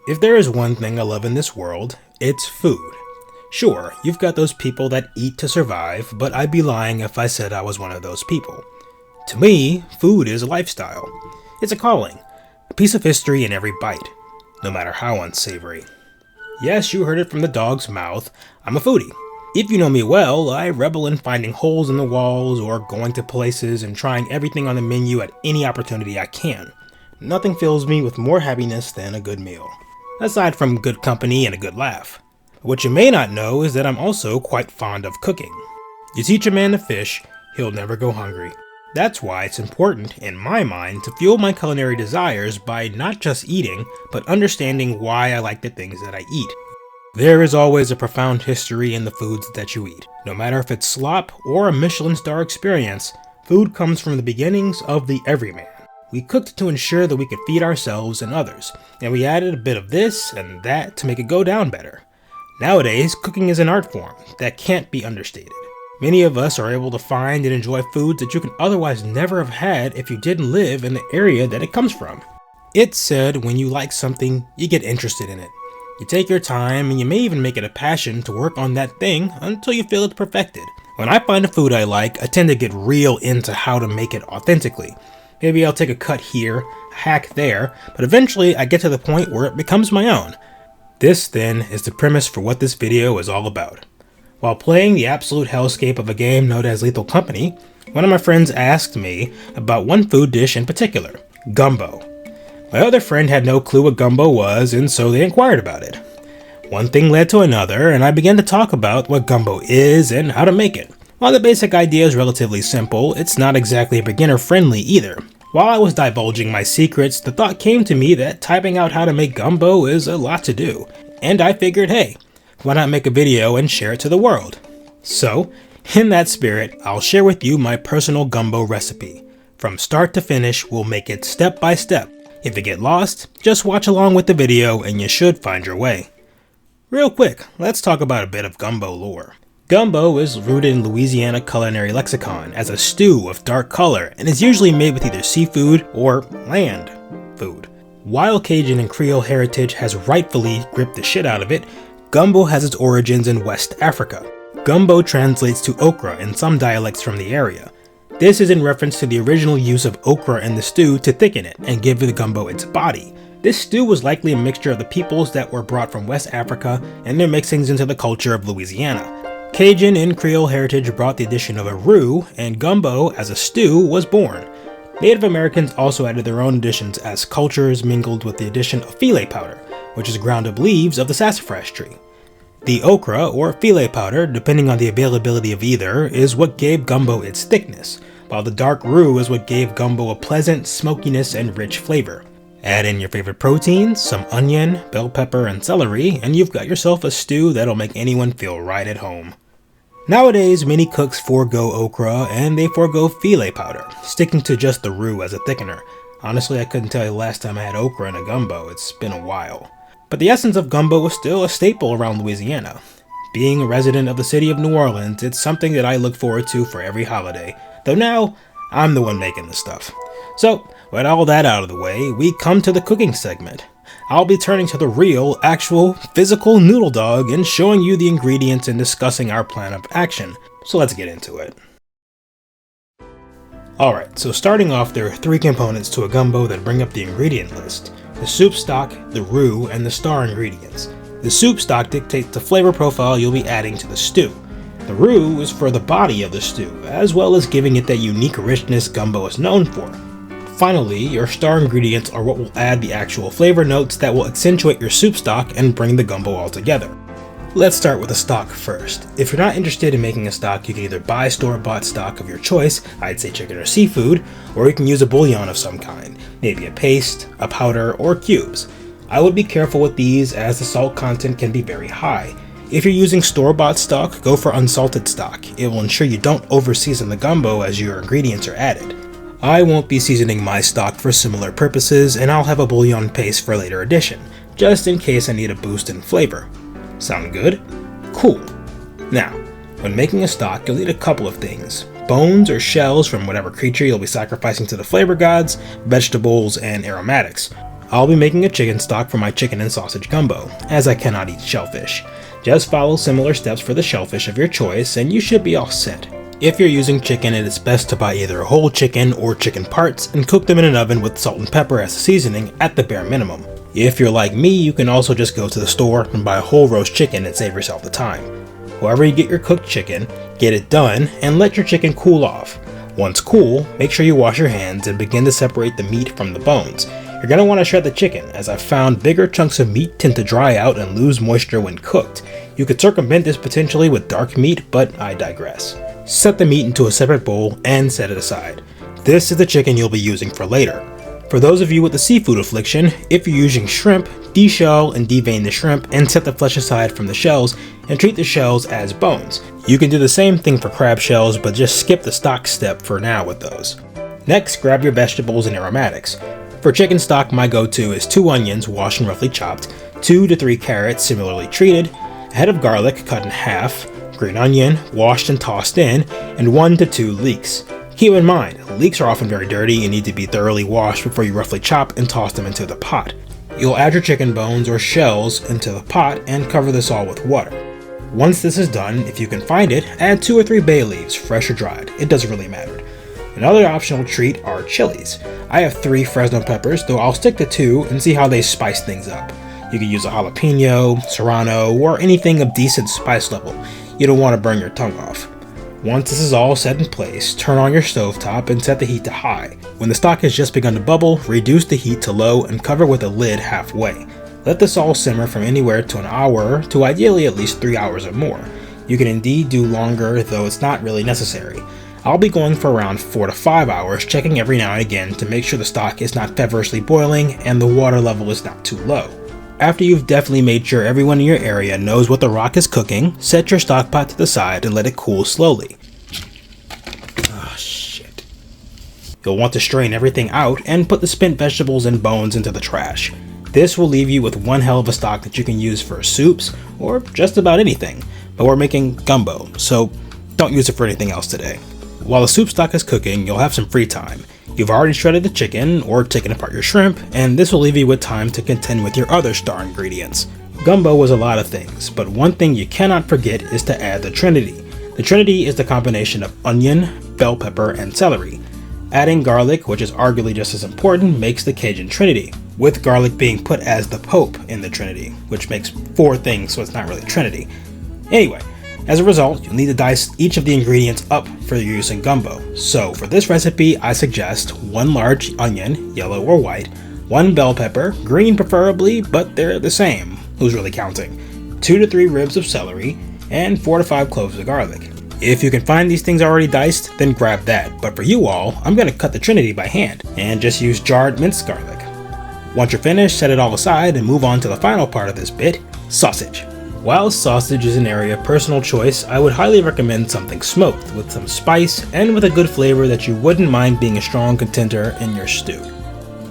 If there is one thing I love in this world, it's food. Sure, you've got those people that eat to survive, but I'd be lying if I said I was one of those people. To me, food is a lifestyle. It's a calling, a piece of history in every bite, no matter how unsavory. Yes, you heard it from the dog's mouth, I'm a foodie. If you know me well, I revel in finding holes in the walls or going to places and trying everything on the menu at any opportunity I can. Nothing fills me with more happiness than a good meal, aside from good company and a good laugh. What you may not know is that I'm also quite fond of cooking. You teach a man to fish, he'll never go hungry. That's why it's important, in my mind, to fuel my culinary desires by not just eating, but understanding why I like the things that I eat. There is always a profound history in the foods that you eat. No matter if it's slop or a Michelin star experience, food comes from the beginnings of the everyman. We cooked to ensure that we could feed ourselves and others, and we added a bit of this and that to make it go down better. Nowadays, cooking is an art form that can't be understated. Many of us are able to find and enjoy foods that you can otherwise never have had if you didn't live in the area that it comes from. It's said when you like something, you get interested in it. You take your time and you may even make it a passion to work on that thing until you feel it's perfected. When I find a food I like, I tend to get real into how to make it authentically. Maybe I'll take a cut here, a hack there, but eventually I get to the point where it becomes my own. This, then, is the premise for what this video is all about. While playing the absolute hellscape of a game known as Lethal Company, one of my friends asked me about one food dish in particular, gumbo. My other friend had no clue what gumbo was, and so they inquired about it. One thing led to another, and I began to talk about what gumbo is and how to make it. While the basic idea is relatively simple, it's not exactly beginner-friendly either. While I was divulging my secrets, the thought came to me that typing out how to make gumbo is a lot to do, and I figured, hey, why not make a video and share it to the world? So, in that spirit, I'll share with you my personal gumbo recipe. From start to finish, we'll make it step by step. If you get lost, just watch along with the video and you should find your way. Real quick, let's talk about a bit of gumbo lore. Gumbo is rooted in Louisiana culinary lexicon as a stew of dark color and is usually made with either seafood or land food. While Cajun and Creole heritage has rightfully gripped the shit out of it, gumbo has its origins in West Africa. Gumbo translates to okra in some dialects from the area. This is in reference to the original use of okra in the stew to thicken it and give the gumbo its body. This stew was likely a mixture of the peoples that were brought from West Africa and their mixings into the culture of Louisiana. Cajun and Creole heritage brought the addition of a roux, and gumbo as a stew was born. Native Americans also added their own additions as cultures mingled with the addition of filet powder, which is ground up leaves of the sassafras tree. The okra, or filet powder, depending on the availability of either, is what gave gumbo its thickness, while the dark roux is what gave gumbo a pleasant smokiness and rich flavor. Add in your favorite proteins, some onion, bell pepper, and celery, and you've got yourself a stew that'll make anyone feel right at home. Nowadays, many cooks forego okra and they forego filet powder, sticking to just the roux as a thickener. Honestly, I couldn't tell you the last time I had okra in a gumbo, it's been a while. But the essence of gumbo was still a staple around Louisiana. Being a resident of the city of New Orleans, it's something that I look forward to for every holiday, though now, I'm the one making the stuff. So, with all that out of the way, we come to the cooking segment. I'll be turning to the real, actual, physical NoodleDog and showing you the ingredients and discussing our plan of action. So let's get into it. Alright, so starting off, there are 3 components to a gumbo that bring up the ingredient list: the soup stock, the roux, and the star ingredients. The soup stock dictates the flavor profile you'll be adding to the stew. The roux is for the body of the stew, as well as giving it that unique richness gumbo is known for. Finally, your star ingredients are what will add the actual flavor notes that will accentuate your soup stock and bring the gumbo all together. Let's start with the stock first. If you're not interested in making a stock, you can either buy store-bought stock of your choice, I'd say chicken or seafood, or you can use a bouillon of some kind, maybe a paste, a powder, or cubes. I would be careful with these as the salt content can be very high. If you're using store-bought stock, go for unsalted stock. It will ensure you don't over-season the gumbo as your ingredients are added. I won't be seasoning my stock for similar purposes, and I'll have a bouillon paste for later addition, just in case I need a boost in flavor. Sound good? Cool. Now, when making a stock, you'll need a couple of things: bones or shells from whatever creature you'll be sacrificing to the flavor gods, vegetables, and aromatics. I'll be making a chicken stock for my chicken and sausage gumbo, as I cannot eat shellfish. Just follow similar steps for the shellfish of your choice and you should be all set. If you're using chicken, it is best to buy either a whole chicken or chicken parts and cook them in an oven with salt and pepper as a seasoning at the bare minimum. If you're like me, you can also just go to the store and buy a whole roast chicken and save yourself the time. However you get your cooked chicken, get it done and let your chicken cool off. Once cool, make sure you wash your hands and begin to separate the meat from the bones. You're going to want to shred the chicken, as I've found bigger chunks of meat tend to dry out and lose moisture when cooked. You could circumvent this potentially with dark meat, but I digress. Set the meat into a separate bowl and set it aside. This is the chicken you'll be using for later. For those of you with the seafood affliction, if you're using shrimp, deshell and devein the shrimp and set the flesh aside from the shells and treat the shells as bones. You can do the same thing for crab shells, but just skip the stock step for now with those. Next, grab your vegetables and aromatics. For chicken stock, my go-to is 2 onions washed and roughly chopped, 2 to 3 carrots similarly treated, a head of garlic cut in half, green onion washed and tossed in, and 1 to 2 leeks. Keep in mind, leeks are often very dirty and need to be thoroughly washed before you roughly chop and toss them into the pot. You'll add your chicken bones or shells into the pot and cover this all with water. Once this is done, if you can find it, add 2 or 3 bay leaves, fresh or dried. It doesn't really matter. Another optional treat are chilies. I have 3 Fresno peppers, though I'll stick to 2 and see how they spice things up. You can use a jalapeno, serrano, or anything of decent spice level. You don't want to burn your tongue off. Once this is all set in place, turn on your stovetop and set the heat to high. When the stock has just begun to bubble, reduce the heat to low and cover with a lid halfway. Let this all simmer from anywhere to an hour to ideally at least 3 hours or more. You can indeed do longer, though it's not really necessary. I'll be going for around 4 to 5 hours, checking every now and again to make sure the stock is not feverishly boiling and the water level is not too low. After you've definitely made sure everyone in your area knows what the rock is cooking, set your stock pot to the side and let it cool slowly. Oh shit. You'll want to strain everything out and put the spent vegetables and bones into the trash. This will leave you with one hell of a stock that you can use for soups or just about anything, but we're making gumbo, so don't use it for anything else today. While the soup stock is cooking, you'll have some free time. You've already shredded the chicken or taken apart your shrimp, and this will leave you with time to contend with your other star ingredients. Gumbo was a lot of things, but one thing you cannot forget is to add the Trinity. The Trinity is the combination of onion, bell pepper, and celery. Adding garlic, which is arguably just as important, makes the Cajun Trinity, with garlic being put as the Pope in the Trinity, which makes 4 things, so it's not really a Trinity. Anyway, as a result, you'll need to dice each of the ingredients up for your use in gumbo. So for this recipe, I suggest 1 large onion, yellow or white, 1 bell pepper, green preferably, but they're the same, who's really counting, 2 to 3 ribs of celery, and 4 to 5 cloves of garlic. If you can find these things already diced, then grab that, but for you all, I'm going to cut the Trinity by hand, and just use jarred minced garlic. Once you're finished, set it all aside and move on to the final part of this bit, sausage. While sausage is an area of personal choice, I would highly recommend something smoked with some spice and with a good flavor that you wouldn't mind being a strong contender in your stew.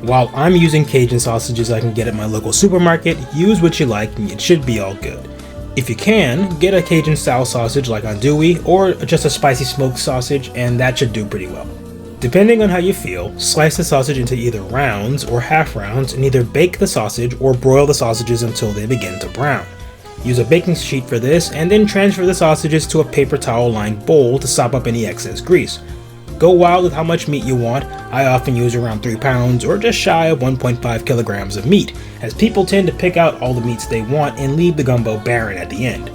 While I'm using Cajun sausages I can get at my local supermarket, use what you like and it should be all good. If you can, get a Cajun style sausage like andouille or just a spicy smoked sausage and that should do pretty well. Depending on how you feel, slice the sausage into either rounds or half rounds and either bake the sausage or broil the sausages until they begin to brown. Use a baking sheet for this and then transfer the sausages to a paper towel lined bowl to sop up any excess grease. Go wild with how much meat you want. I often use around 3 pounds or just shy of 1.5 kilograms of meat, as people tend to pick out all the meats they want and leave the gumbo barren at the end.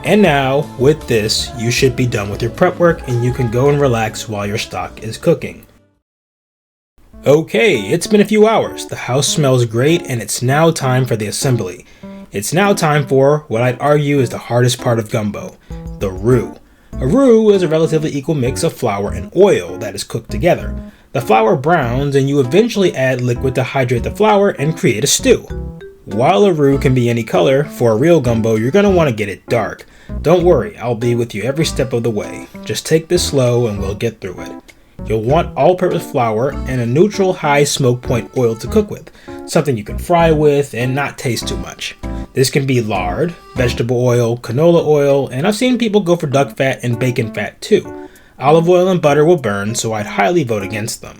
And now, with this, you should be done with your prep work and you can go and relax while your stock is cooking. Okay, it's been a few hours. The house smells great and it's now time for the assembly. It's now time for what I'd argue is the hardest part of gumbo, the roux. A roux is a relatively equal mix of flour and oil that is cooked together. The flour browns and you eventually add liquid to hydrate the flour and create a stew. While a roux can be any color, for a real gumbo you're going to want to get it dark. Don't worry, I'll be with you every step of the way. Just take this slow and we'll get through it. You'll want all-purpose flour and a neutral high smoke point oil to cook with, something you can fry with and not taste too much. This can be lard, vegetable oil, canola oil, and I've seen people go for duck fat and bacon fat too. Olive oil and butter will burn, so I'd highly vote against them.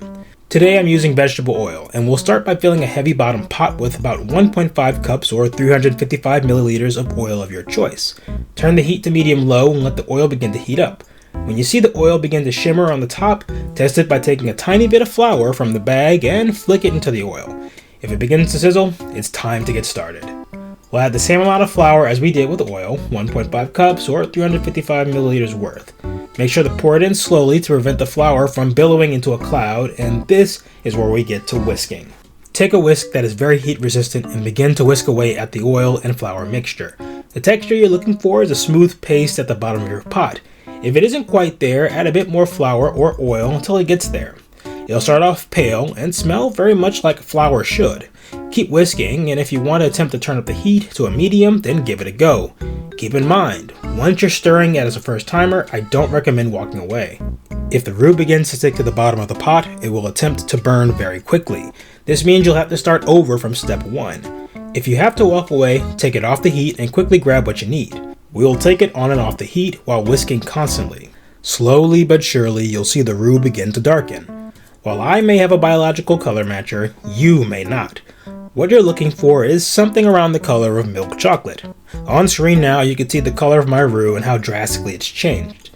Today I'm using vegetable oil, and we'll start by filling a heavy bottom pot with about 1.5 cups or 355 milliliters of oil of your choice. Turn the heat to medium-low and let the oil begin to heat up. When you see the oil begin to shimmer on the top, test it by taking a tiny bit of flour from the bag and flick it into the oil. If it begins to sizzle, it's time to get started. We'll add the same amount of flour as we did with oil, 1.5 cups or 355 milliliters worth. Make sure to pour it in slowly to prevent the flour from billowing into a cloud, and this is where we get to whisking. Take a whisk that is very heat resistant and begin to whisk away at the oil and flour mixture. The texture you're looking for is a smooth paste at the bottom of your pot. If it isn't quite there, add a bit more flour or oil until it gets there. It'll start off pale and smell very much like flour should. Keep whisking, and if you want to attempt to turn up the heat to a medium, then give it a go. Keep in mind, once you're stirring it as a first timer, I don't recommend walking away. If the roux begins to stick to the bottom of the pot, it will attempt to burn very quickly. This means you'll have to start over from step 1. If you have to walk away, take it off the heat and quickly grab what you need. We will take it on and off the heat while whisking constantly. Slowly but surely, you'll see the roux begin to darken. While I may have a biological color matcher, you may not. What you're looking for is something around the color of milk chocolate. On screen now, you can see the color of my roux and how drastically it's changed.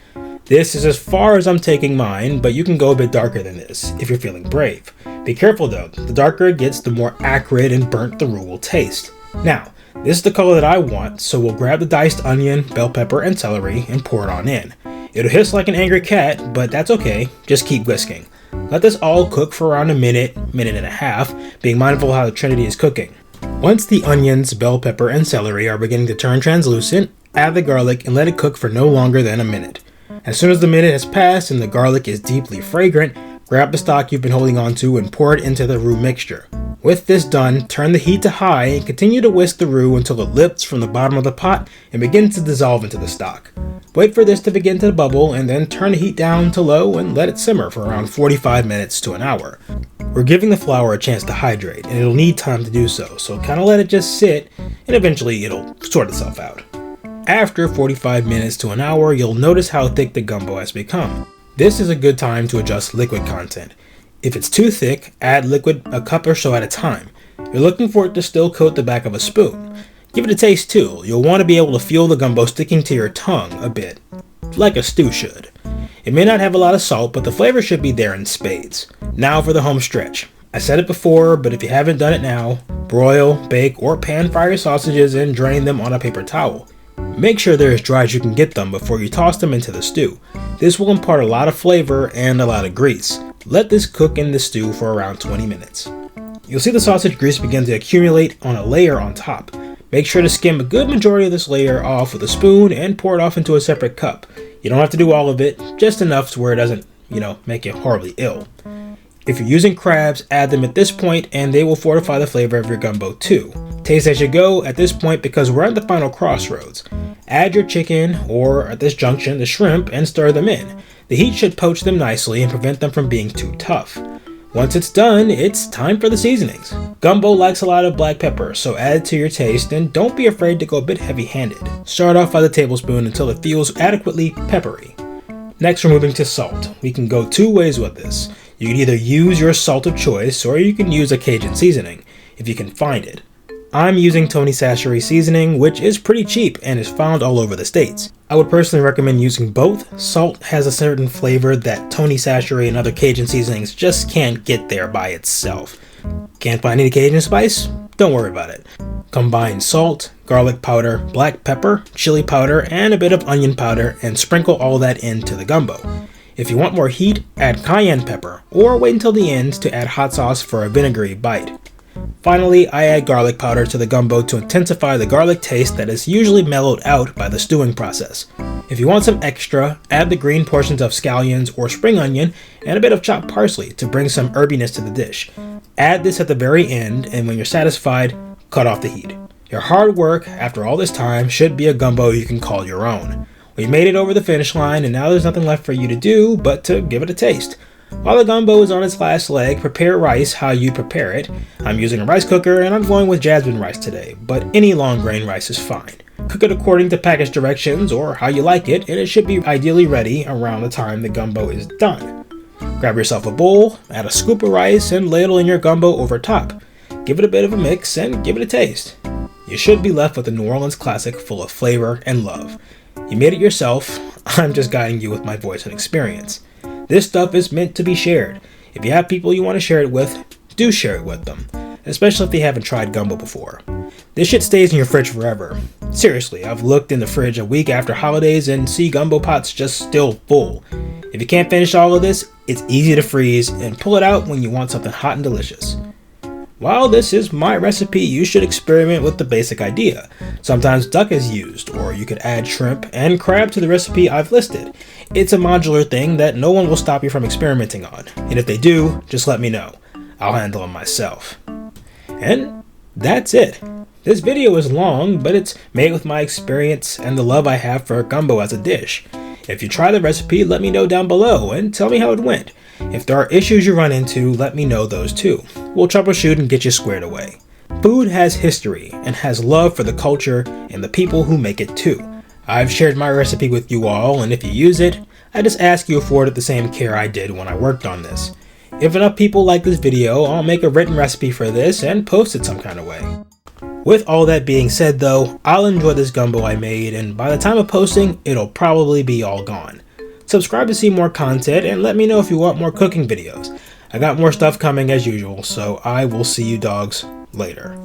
This is as far as I'm taking mine, but you can go a bit darker than this if you're feeling brave. Be careful though, the darker it gets, the more acrid and burnt the roux will taste. Now, this is the color that I want, so we'll grab the diced onion, bell pepper, and celery and pour it on in. It'll hiss like an angry cat, but that's okay, just keep whisking. Let this all cook for around a minute and a half, being mindful of how the Trinity is cooking. Once the onions, bell pepper, and celery are beginning to turn translucent, add the garlic and let it cook for no longer than a minute. As soon as the minute has passed and the garlic is deeply fragrant, grab the stock you've been holding on to and pour it into the roux mixture. With this done, turn the heat to high and continue to whisk the roux until it lifts from the bottom of the pot and begins to dissolve into the stock. Wait for this to begin to bubble and then turn the heat down to low and let it simmer for around 45 minutes to an hour. We're giving the flour a chance to hydrate and it'll need time to do so, so kind of let it just sit and eventually it'll sort itself out. After 45 minutes to an hour, you'll notice how thick the gumbo has become. This is a good time to adjust liquid content. If it's too thick, add liquid a cup or so at a time. You're looking for it to still coat the back of a spoon. Give it a taste too. You'll want to be able to feel the gumbo sticking to your tongue a bit, like a stew should. It may not have a lot of salt, but the flavor should be there in spades. Now for the home stretch. I said it before, but if you haven't done it now, broil, bake, or pan fry your sausages and drain them on a paper towel. Make sure they're as dry as you can get them before you toss them into the stew. This will impart a lot of flavor and a lot of grease. Let this cook in the stew for around 20 minutes. You'll see the sausage grease begin to accumulate on a layer on top. Make sure to skim a good majority of this layer off with a spoon and pour it off into a separate cup. You don't have to do all of it, just enough to where it doesn't, make you horribly ill. If you're using crabs, add them at this point and they will fortify the flavor of your gumbo too. Taste as you go at this point because we're at the final crossroads. Add your chicken, or at this junction, the shrimp, and stir them in. The heat should poach them nicely and prevent them from being too tough. Once it's done, it's time for the seasonings. Gumbo likes a lot of black pepper, so add it to your taste and don't be afraid to go a bit heavy-handed. Start off by the tablespoon until it feels adequately peppery. Next, we're moving to salt. We can go two ways with this. You can either use your salt of choice or you can use a Cajun seasoning, if you can find it. I'm using Tony Chachere's seasoning, which is pretty cheap and is found all over the States. I would personally recommend using both. Salt has a certain flavor that Tony Chachere and other Cajun seasonings just can't get there by itself. Can't find any Cajun spice? Don't worry about it. Combine salt, garlic powder, black pepper, chili powder, and a bit of onion powder and sprinkle all that into the gumbo. If you want more heat, add cayenne pepper, or wait until the end to add hot sauce for a vinegary bite. Finally, I add garlic powder to the gumbo to intensify the garlic taste that is usually mellowed out by the stewing process. If you want some extra, add the green portions of scallions or spring onion and a bit of chopped parsley to bring some herbiness to the dish. Add this at the very end, and when you're satisfied, cut off the heat. Your hard work, after all this time, should be a gumbo you can call your own. We made it over the finish line, and now there's nothing left for you to do but to give it a taste. While the gumbo is on its last leg, prepare rice how you prepare it. I'm using a rice cooker and I'm going with jasmine rice today, but any long grain rice is fine. Cook it according to package directions or how you like it, and it should be ideally ready around the time the gumbo is done. Grab yourself a bowl, add a scoop of rice, and ladle in your gumbo over top. Give it a bit of a mix and give it a taste. You should be left with a New Orleans classic full of flavor and love. You made it yourself. I'm just guiding you with my voice and experience. This stuff is meant to be shared. If you have people you want to share it with, do share it with them, especially if they haven't tried gumbo before. This shit stays in your fridge forever. Seriously, I've looked in the fridge a week after holidays and see gumbo pots just still full. If you can't finish all of this, it's easy to freeze and pull it out when you want something hot and delicious. While this is my recipe, you should experiment with the basic idea. Sometimes duck is used, or you could add shrimp and crab to the recipe I've listed. It's a modular thing that no one will stop you from experimenting on, and if they do, just let me know. I'll handle them myself. And that's it. This video is long, but it's made with my experience and the love I have for gumbo as a dish. If you try the recipe, let me know down below and tell me how it went. If there are issues you run into, let me know those too. We'll troubleshoot and get you squared away. Food has history and has love for the culture and the people who make it too. I've shared my recipe with you all, and if you use it, I just ask you afford it the same care I did when I worked on this. If enough people like this video, I'll make a written recipe for this and post it some kind of way. With all that being said though, I'll enjoy this gumbo I made, and by the time of posting, it'll probably be all gone. Subscribe to see more content and let me know if you want more cooking videos. I got more stuff coming as usual, so I will see you dogs later.